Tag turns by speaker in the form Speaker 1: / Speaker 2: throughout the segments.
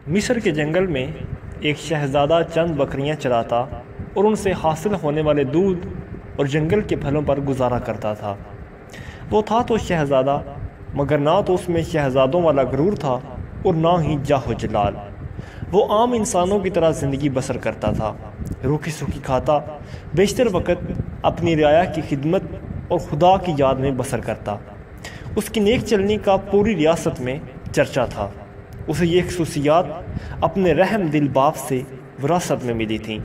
Speaker 1: مصر کے جنگل میں ایک شہزادہ چند بکریاں چراتا اور ان سے حاصل ہونے والے دودھ اور جنگل کے پھلوں پر گزارا کرتا تھا۔ وہ تھا تو شہزادہ، مگر نہ تو اس میں شہزادوں والا غرور تھا اور نہ ہی جاہ و جلال۔ وہ عام انسانوں کی طرح زندگی بسر کرتا تھا، روکھی سوکھی کھاتا، بیشتر وقت اپنی رعایا کی خدمت اور خدا کی یاد میں بسر کرتا۔ اس کی نیک چلنی کا پوری ریاست میں چرچا تھا۔ اسے یہ خصوصیات اپنے رحم دل باپ سے وراثت میں ملی تھیں۔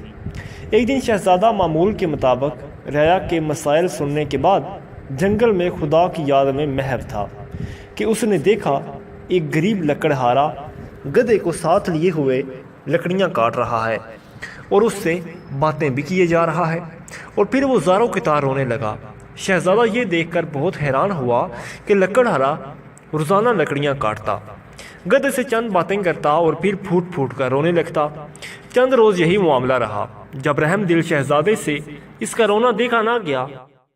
Speaker 1: ایک دن شہزادہ معمول کے مطابق رعایا کے مسائل سننے کے بعد جنگل میں خدا کی یاد میں محو تھا کہ اس نے دیکھا ایک غریب لکڑہارا گدھے کو ساتھ لیے ہوئے لکڑیاں کاٹ رہا ہے اور اس سے باتیں بھی کیے جا رہا ہے، اور پھر وہ زاروں کی طرح رونے لگا۔ شہزادہ یہ دیکھ کر بہت حیران ہوا کہ لکڑہارا روزانہ لکڑیاں کاٹتا، گدھے سے چند باتیں کرتا اور پھر پھوٹ پھوٹ کر رونے لگتا۔ چند روز یہی معاملہ رہا۔ جب رحم دل شہزادے سے اس کا رونا دیکھا نہ گیا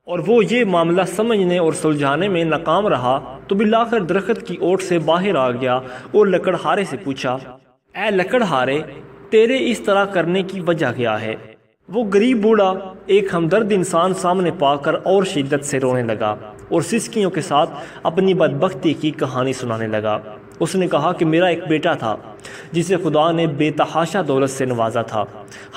Speaker 1: اور وہ یہ معاملہ سمجھنے اور سلجھانے میں ناکام رہا تو بالآخر درخت کی اوٹ سے باہر آ گیا اور لکڑہارے سے پوچھا، اے لکڑہارے، تیرے اس طرح کرنے کی وجہ کیا ہے؟ وہ غریب بوڑھا ایک ہمدرد انسان سامنے پا کر اور شدت سے رونے لگا اور سسکیوں کے ساتھ اپنی بدبختی کی کہانی سنانے لگا۔ اس نے کہا کہ میرا ایک بیٹا تھا جسے خدا نے بے تحاشا دولت سے نوازا تھا۔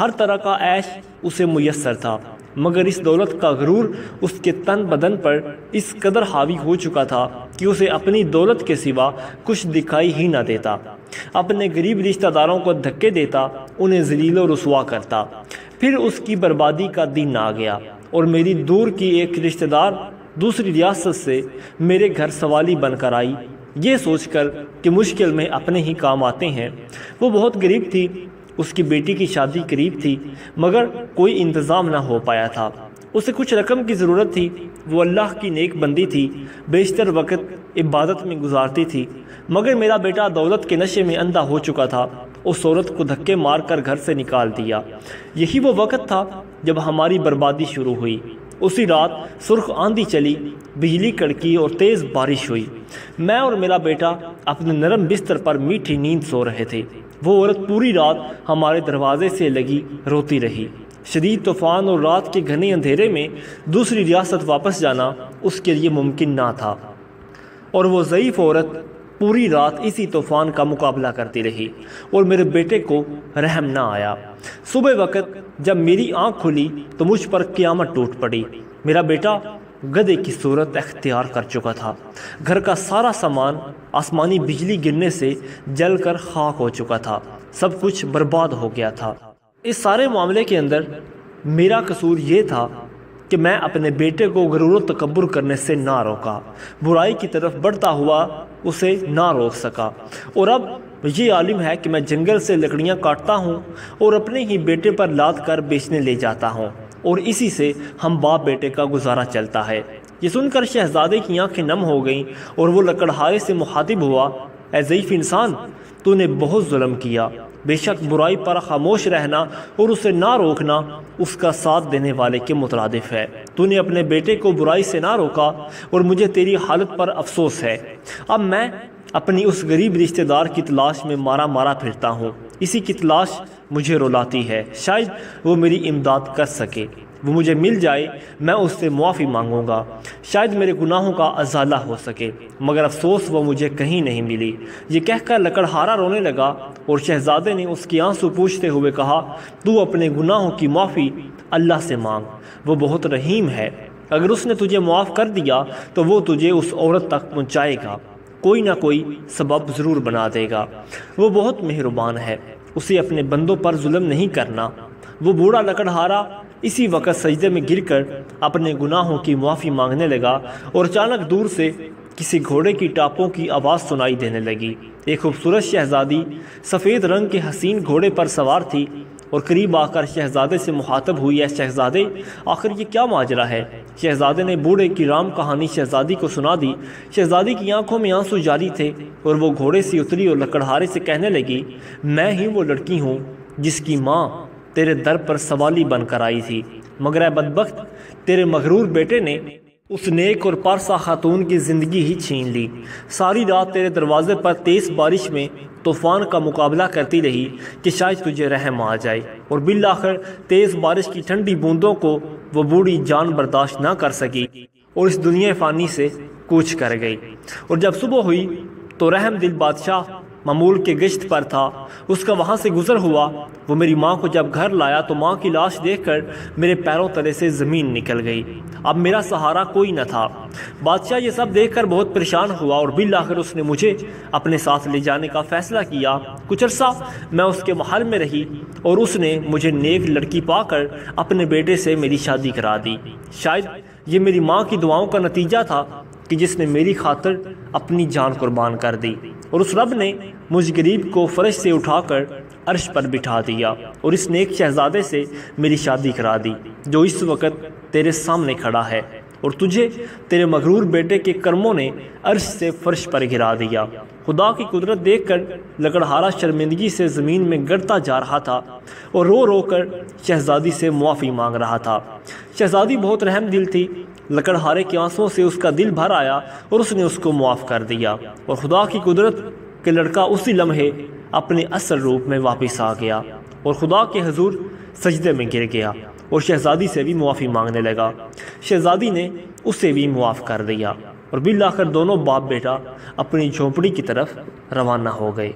Speaker 1: ہر طرح کا عیش اسے میسر تھا، مگر اس دولت کا غرور اس کے تن بدن پر اس قدر حاوی ہو چکا تھا کہ اسے اپنی دولت کے سوا کچھ دکھائی ہی نہ دیتا۔ اپنے غریب رشتہ داروں کو دھکے دیتا، انہیں ذلیل و رسوا کرتا۔ پھر اس کی بربادی کا دن آ گیا اور میری دور کی ایک رشتہ دار دوسری ریاست سے میرے گھر سوالی بن کر آئی، یہ سوچ کر کہ مشکل میں اپنے ہی کام آتے ہیں۔ وہ بہت غریب تھی، اس کی بیٹی کی شادی قریب تھی، مگر کوئی انتظام نہ ہو پایا تھا۔ اسے کچھ رقم کی ضرورت تھی۔ وہ اللہ کی نیک بندی تھی، بیشتر وقت عبادت میں گزارتی تھی، مگر میرا بیٹا دولت کے نشے میں اندھا ہو چکا تھا۔ اس عورت کو دھکے مار کر گھر سے نکال دیا۔ یہی وہ وقت تھا جب ہماری بربادی شروع ہوئی۔ اسی رات سرخ آندھی چلی، بجلی کڑکی اور تیز بارش ہوئی۔ میں اور میرا بیٹا اپنے نرم بستر پر میٹھی نیند سو رہے تھے۔ وہ عورت پوری رات ہمارے دروازے سے لگی روتی رہی۔ شدید طوفان اور رات کے گھنے اندھیرے میں دوسری ریاست واپس جانا اس کے لیے ممکن نہ تھا، اور وہ ضعیف عورت پوری رات اسی طوفان کا مقابلہ کرتی رہی اور میرے بیٹے کو رحم نہ آیا۔ صبح وقت جب میری آنکھ کھلی تو مجھ پر قیامت ٹوٹ پڑی۔ میرا بیٹا گدھے کی صورت اختیار کر چکا تھا۔ گھر کا سارا سامان آسمانی بجلی گرنے سے جل کر خاک ہو چکا تھا۔ سب کچھ برباد ہو گیا تھا۔ اس سارے معاملے کے اندر میرا قصور یہ تھا کہ میں اپنے بیٹے کو غرور و تکبر کرنے سے نہ روکا، برائی کی طرف بڑھتا ہوا اسے نہ روک سکا، اور اب یہ عالم ہے کہ میں جنگل سے لکڑیاں کاٹتا ہوں اور اپنے ہی بیٹے پر لاد کر بیچنے لے جاتا ہوں، اور اسی سے ہم باپ بیٹے کا گزارا چلتا ہے۔ یہ سن کر شہزادے کی آنکھیں نم ہو گئیں اور وہ لکڑہارے سے مخاطب ہوا، اے ضعیف انسان، تو نے بہت ظلم کیا۔ بے شک برائی پر خاموش رہنا اور اسے نہ روکنا اس کا ساتھ دینے والے کے مترادف ہے۔ تو نے اپنے بیٹے کو برائی سے نہ روکا اور مجھے تیری حالت پر افسوس ہے۔ اب میں اپنی اس غریب رشتہ دار کی تلاش میں مارا مارا پھرتا ہوں۔ اسی کی تلاش مجھے رلاتی ہے، شاید وہ میری امداد کر سکے۔ وہ مجھے مل جائے، میں اس سے معافی مانگوں گا، شاید میرے گناہوں کا ازالہ ہو سکے، مگر افسوس وہ مجھے کہیں نہیں ملی۔ یہ کہہ کر لکڑہارا رونے لگا اور شہزادے نے اس کی آنسو پوچھتے ہوئے کہا، تو اپنے گناہوں کی معافی اللہ سے مانگ، وہ بہت رحیم ہے۔ اگر اس نے تجھے معاف کر دیا تو وہ تجھے اس عورت تک پہنچائے گا، کوئی نہ کوئی سبب ضرور بنا دے گا۔ وہ بہت مہربان ہے، اسے اپنے بندوں پر ظلم نہیں کرنا۔ وہ بوڑھا لکڑہارا اسی وقت سجدے میں گر کر اپنے گناہوں کی معافی مانگنے لگا اور اچانک دور سے کسی گھوڑے کی ٹاپوں کی آواز سنائی دینے لگی۔ ایک خوبصورت شہزادی سفید رنگ کے حسین گھوڑے پر سوار تھی اور قریب آ کر شہزادے سے مخاطب ہوئی، اے شہزادے، آخر یہ کیا ماجرا ہے؟ شہزادے نے بوڑھے کی رام کہانی شہزادی کو سنا دی۔ شہزادی کی آنکھوں میں آنسو جاری تھے اور وہ گھوڑے سے اتری اور لکڑہارے سے کہنے لگی، میں ہی وہ لڑکی ہوں جس کی ماں تیرے در پر سوالی بن کر آئی تھی، مگر اے بدبخت، تیرے مغرور بیٹے نے اس نیک اور پارسا خاتون کی زندگی ہی چھین لی۔ ساری رات تیرے دروازے پر تیز بارش میں طوفان کا مقابلہ کرتی رہی کہ شاید تجھے رحم آ جائے، اور بالآخر تیز بارش کی ٹھنڈی بوندوں کو وہ بوڑھی جان برداشت نہ کر سکی اور اس دنیا فانی سے کوچ کر گئی۔ اور جب صبح ہوئی تو رحم دل بادشاہ معمول کے گشت پر تھا۔ اس کا وہاں سے گزر ہوا۔ وہ میری ماں کو جب گھر لایا تو ماں کی لاش دیکھ کر میرے پیروں تلے سے زمین نکل گئی۔ اب میرا سہارا کوئی نہ تھا۔ بادشاہ یہ سب دیکھ کر بہت پریشان ہوا اور بالآخر اس نے مجھے اپنے ساتھ لے جانے کا فیصلہ کیا۔ کچھ عرصہ میں اس کے محل میں رہی اور اس نے مجھے نیک لڑکی پا کر اپنے بیٹے سے میری شادی کرا دی۔ شاید یہ میری ماں کی دعاؤں کا نتیجہ تھا کہ جس نے میری خاطر اپنی جان قربان کر دی، اور اس رب نے مجھ غریب کو فرش سے اٹھا کر عرش پر بٹھا دیا اور اس نیک شہزادے سے میری شادی کرا دی جو اس وقت تیرے سامنے کھڑا ہے، اور تجھے تیرے مغرور بیٹے کے کرموں نے عرش سے فرش پر گرا دیا۔ خدا کی قدرت دیکھ کر لکڑہارا شرمندگی سے زمین میں گرتا جا رہا تھا اور رو رو کر شہزادی سے معافی مانگ رہا تھا۔ شہزادی بہت رحم دل تھی۔ لکڑہارے کے آنسوں سے اس کا دل بھر آیا اور اس نے اس کو معاف کر دیا، اور خدا کی قدرت کہ لڑکا اسی لمحے اپنے اصل روپ میں واپس آ گیا اور خدا کے حضور سجدے میں گر گیا اور شہزادی سے بھی معافی مانگنے لگا۔ شہزادی نے اسے بھی معاف کر دیا اور بالآخر دونوں باپ بیٹا اپنی جھونپڑی کی طرف روانہ ہو گئے۔